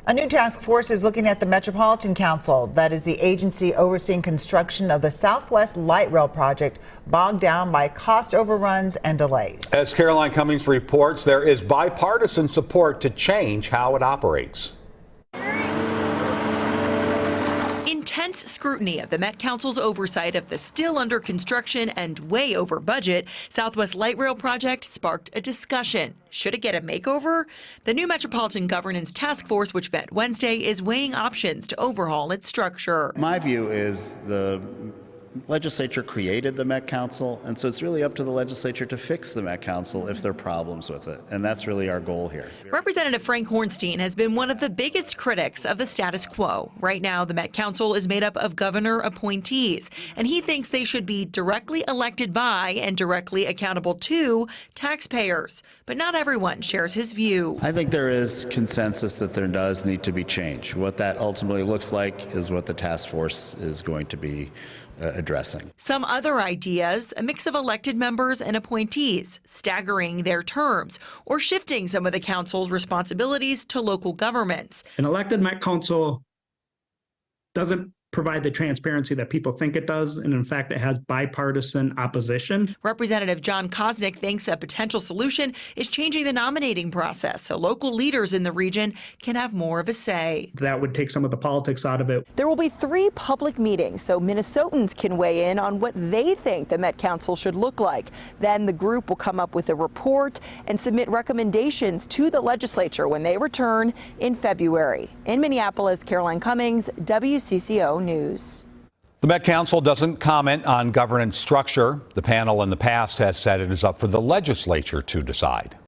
A new task force is looking at the Metropolitan Council, that is the agency overseeing construction of the Southwest Light Rail project, bogged down by cost overruns and delays. As Caroline Cummings reports, there is bipartisan support to change how it operates. Intense scrutiny of the Met Council's oversight of the still under construction and way over budget Southwest Light Rail project sparked a discussion. Should it get a makeover? The new Metropolitan Governance Task Force, which met Wednesday, is weighing options to overhaul its structure. My view is the legislature created the Met Council, and so it's really up to the legislature to fix the Met Council if there are problems with it, and that's really our goal here. Representative Frank Hornstein has been one of the biggest critics of the status quo. Right now, the Met Council is made up of governor appointees, and he thinks they should be directly elected by and directly accountable to taxpayers. But not everyone shares his view. I think there is consensus that there does need to be change. What that ultimately looks like is what the task force is going to be addressing. Some other ideas, a mix of elected members and appointees, staggering their terms, or shifting some of the council's responsibilities to local governments. An elected Met Council doesn't provide the transparency that people think it does, and in fact it has bipartisan opposition. Representative John Kosnick thinks a potential solution is changing the nominating process so local leaders in the region can have more of a say. That would take some of the politics out of it. There will be 3 public meetings so Minnesotans can weigh in on what they think the Met Council should look like. Then the group will come up with a report and submit recommendations to the legislature when they return in February. In Minneapolis, Caroline Cummings, WCCO News. The Met Council doesn't comment on governance structure. The panel in the past has said it is up for the legislature to decide.